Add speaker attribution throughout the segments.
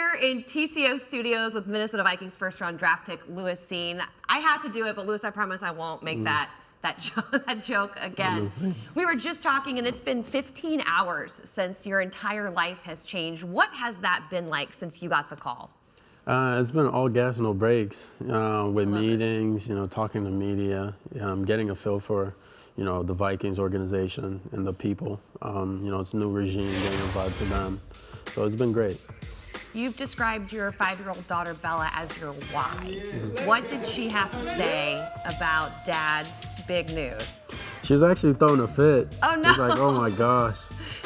Speaker 1: here in TCO Studios with Minnesota Vikings first-round draft pick Lewis Cine. I had to do it, but Lewis, I promise I won't make that joke again. We were just talking, and it's been 15 hours since your entire life has changed. What has that been like since you got the call?
Speaker 2: It's been all gas, no breaks, with meetings, talking to media, getting a feel for, the Vikings organization and the people. It's a new regime, getting a vibe for them. So it's been great.
Speaker 1: You've described your 5-year-old daughter, Bella, as your why. What did she have to say about Dad's big news?
Speaker 2: She was actually throwing a fit.
Speaker 1: Oh, no.
Speaker 2: She's like, oh, my gosh.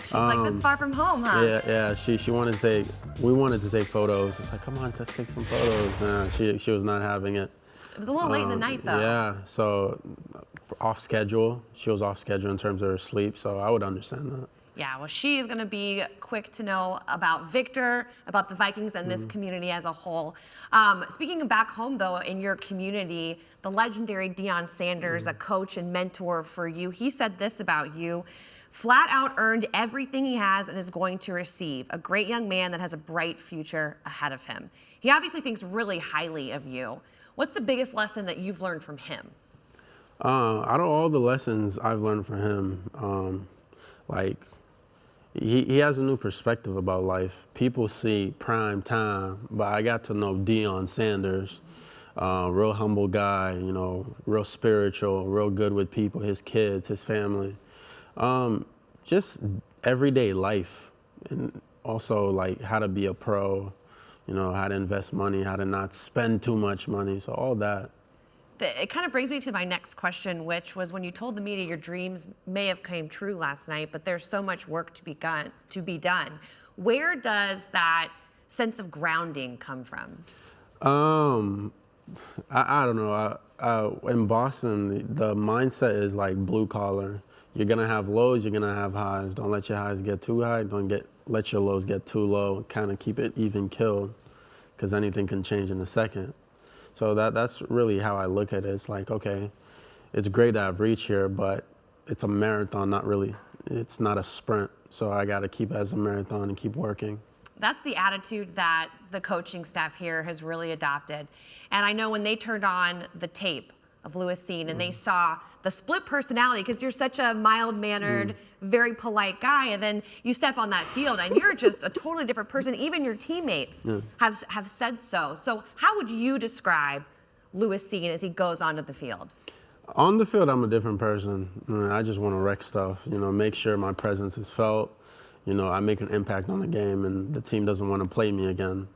Speaker 1: She's like, that's far from home, huh?
Speaker 2: Yeah. She wanted to take, we wanted to take photos. It's like, come on, let's take some photos. Nah, she was not having it.
Speaker 1: It was a little late in the night, though.
Speaker 2: Yeah, so off schedule. She was off schedule in terms of her sleep, so I would understand that.
Speaker 1: Yeah, well, she is going to be quick to know about Victor, about the Vikings, and this community as a whole. Speaking of back home, though, in your community, the legendary Deion Sanders, a coach and mentor for you, he said this about you: flat out earned everything he has and is going to receive. A great young man that has a bright future ahead of him. He obviously thinks really highly of you. What's the biggest lesson that you've learned from him?
Speaker 2: Out of all the lessons I've learned from him, he has a new perspective about life. People see prime time, but I got to know Deion Sanders, real humble guy, real spiritual, real good with people, his kids, his family. Just everyday life, and also like how to be a pro, how to invest money, how to not spend too much money, so all that.
Speaker 1: It kind of brings me to my next question, which was when you told the media your dreams may have came true last night, but there's so much work to be done. Where does that sense of grounding come from?
Speaker 2: I don't know. In Boston, the mindset is like blue collar. You're gonna have lows, you're gonna have highs. Don't let your highs get too high. Let your lows get too low. Kind of keep it even killed, because anything can change in a second. So that's really how I look at it. It's like, okay, it's great that I've reached here, but it's a marathon, it's not a sprint. So I got to keep it as a marathon and keep working.
Speaker 1: That's the attitude that the coaching staff here has really adopted. And I know when they turned on the tape of Lewis Cine and they saw the split personality, because you're such a mild-mannered, very polite guy, and then you step on that field and you're just a totally different person. Even your teammates have said so. So how would you describe Lewis Cine as he goes onto the field?
Speaker 2: On the field, I'm a different person. I just want to wreck stuff, make sure my presence is felt. I make an impact on the game and the team doesn't want to play me again.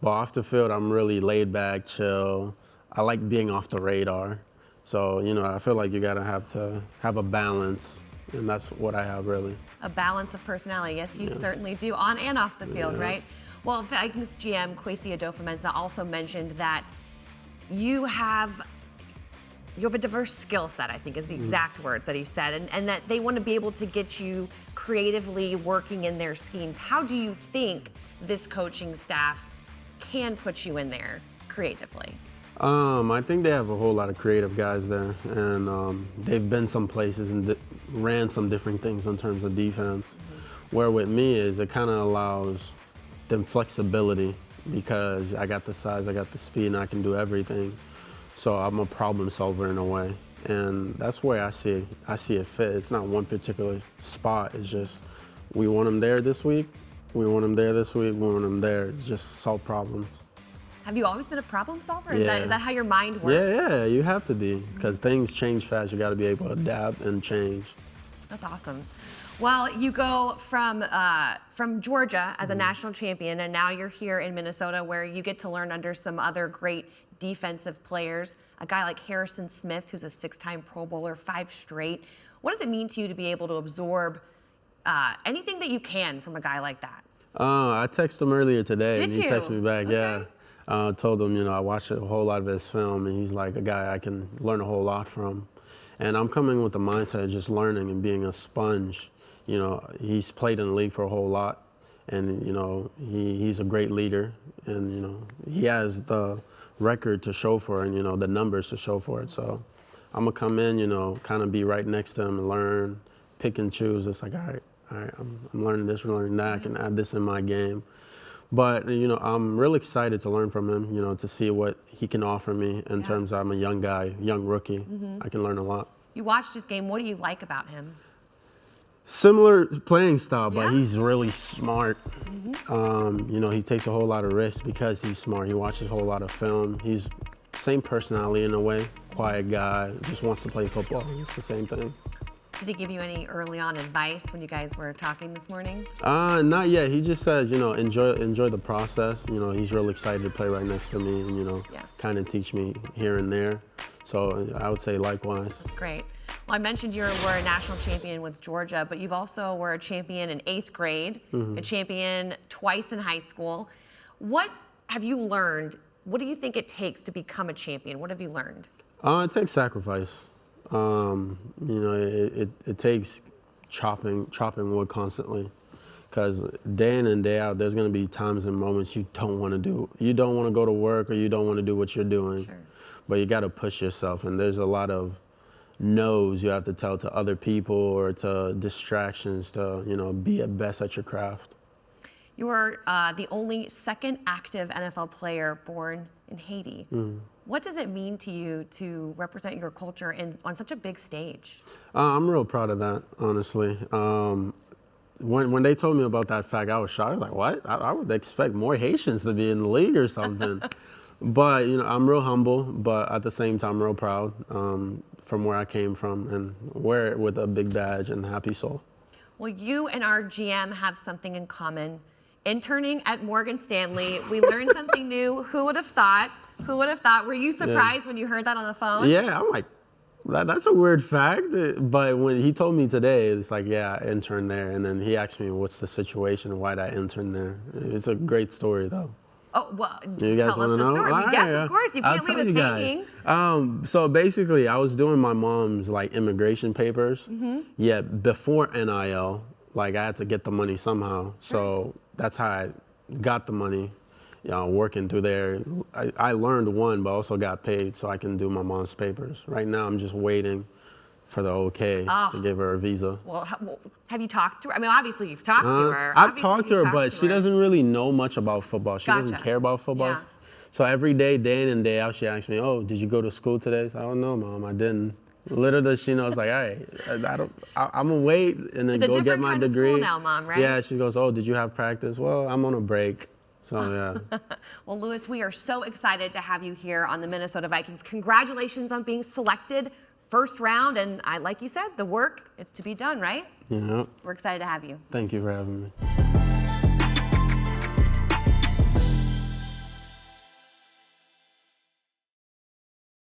Speaker 2: But off the field, I'm really laid back, chill. I like being off the radar. So, I feel like you gotta have a balance, and that's what I have, really.
Speaker 1: A balance of personality. Yes, you certainly do, on and off the field, right? Well, Vikings GM Kwesi Adofo-Mensah also mentioned that you have a diverse skill set, I think is the exact words that he said, and that they want to be able to get you creatively working in their schemes. How do you think this coaching staff can put you in there creatively?
Speaker 2: I think they have a whole lot of creative guys there, and they've been some places and ran some different things in terms of defense. Where with me is it kind of allows them flexibility, because I got the size, I got the speed, and I can do everything. So I'm a problem solver in a way, and that's where I see it fit. It's not one particular spot. It's just we want them there this week, we want them there this week, we want them there. Just solve problems.
Speaker 1: Have you always been a problem solver?
Speaker 2: Yeah.
Speaker 1: Is that how your mind works?
Speaker 2: Yeah, you have to be, because things change fast. You got to be able to adapt and change.
Speaker 1: That's awesome. Well, you go from Georgia as a national champion, and now you're here in Minnesota, where you get to learn under some other great defensive players. A guy like Harrison Smith, who's a 6-time Pro Bowler, 5 straight. What does it mean to you to be able to absorb anything that you can from a guy like that?
Speaker 2: I texted him earlier today, and he texted me back.
Speaker 1: Okay.
Speaker 2: Yeah. Told him, I watched a whole lot of his film, and he's like a guy I can learn a whole lot from. And I'm coming with the mindset of just learning and being a sponge. He's played in the league for a whole lot, and, he's a great leader, and, he has the record to show for it, and, the numbers to show for it. So I'm going to come in, kind of be right next to him and learn, pick and choose. It's like, all right, I'm learning this, learning that, I can add this in my game. But, I'm real excited to learn from him, to see what he can offer me in terms of I'm a young guy, young rookie. I can learn a lot.
Speaker 1: You watched his game. What do you like about him?
Speaker 2: Similar playing style, but
Speaker 1: Yeah?
Speaker 2: he's really smart. He takes a whole lot of risks because he's smart. He watches a whole lot of film. He's same personality in a way, quiet guy, just wants to play football. It's the same thing.
Speaker 1: Did he give you any early on advice when you guys were talking this morning?
Speaker 2: Not yet. He just says, enjoy the process. He's real excited to play right next to me and, kind of teach me here and there. So I would say likewise.
Speaker 1: That's great. Well, I mentioned you were a national champion with Georgia, but you've also were a champion in 8th grade, a champion twice in high school. What have you learned? What do you think it takes to become a champion? What have you learned?
Speaker 2: It takes sacrifice. It takes chopping wood constantly, because day in and day out, there's going to be times and moments you don't want to do. You don't want to go to work or you don't want to do what you're doing,
Speaker 1: Sure.
Speaker 2: But you got to push yourself. And there's a lot of no's you have to tell to other people or to distractions to, be at best at your craft.
Speaker 1: You are the only second active NFL player born in Haiti. What does it mean to you to represent your culture on such a big stage?
Speaker 2: I'm real proud of that, honestly. When they told me about that fact, I was shocked. I was like, what? I would expect more Haitians to be in the league or something. But, I'm real humble, but at the same time, real proud from where I came from and wear it with a big badge and happy soul.
Speaker 1: Well, you and our GM have something in common. Interning at Morgan Stanley, we learned something new. Who would have thought? Who would have thought? Were you surprised when you heard that on the phone?
Speaker 2: Yeah, I'm like, that's a weird fact. But when he told me today, it's like, yeah, I interned there. And then he asked me, what's the situation and why did I intern there? It's a great story, though.
Speaker 1: Oh, well,
Speaker 2: You guys
Speaker 1: tell us
Speaker 2: want to
Speaker 1: the
Speaker 2: know?
Speaker 1: story.
Speaker 2: All right,
Speaker 1: Yes, of course. You
Speaker 2: I'll
Speaker 1: can't leave
Speaker 2: tell
Speaker 1: us
Speaker 2: you guys.
Speaker 1: hanging.
Speaker 2: So basically, I was doing my mom's immigration papers. Yeah, before NIL, I had to get the money somehow. So that's how I got the money. Working through there. I learned one, but also got paid so I can do my mom's papers. Right now, I'm just waiting for the okay to give her a visa.
Speaker 1: Well, have you talked to her? I mean, obviously you've talked to her.
Speaker 2: I've talked to her, but she doesn't really know much about football. She doesn't
Speaker 1: Gotcha.
Speaker 2: care about football.
Speaker 1: Yeah.
Speaker 2: So every day, day in and day out, she asks me, oh, did you go to school today? I said, oh, no, Mom, I didn't. Little does she know, it's like, hey, I'm going to wait and then
Speaker 1: It's a
Speaker 2: go get
Speaker 1: different
Speaker 2: my
Speaker 1: kind of
Speaker 2: degree.
Speaker 1: school now, Mom, right?
Speaker 2: Yeah, she goes, oh, did you have practice? Well, I'm on a break. So, yeah.
Speaker 1: Well, Lewis, we are so excited to have you here on the Minnesota Vikings. Congratulations on being selected first round. And like you said, the work, it's to be done, right?
Speaker 2: Yeah.
Speaker 1: We're excited to have you.
Speaker 2: Thank you for having me.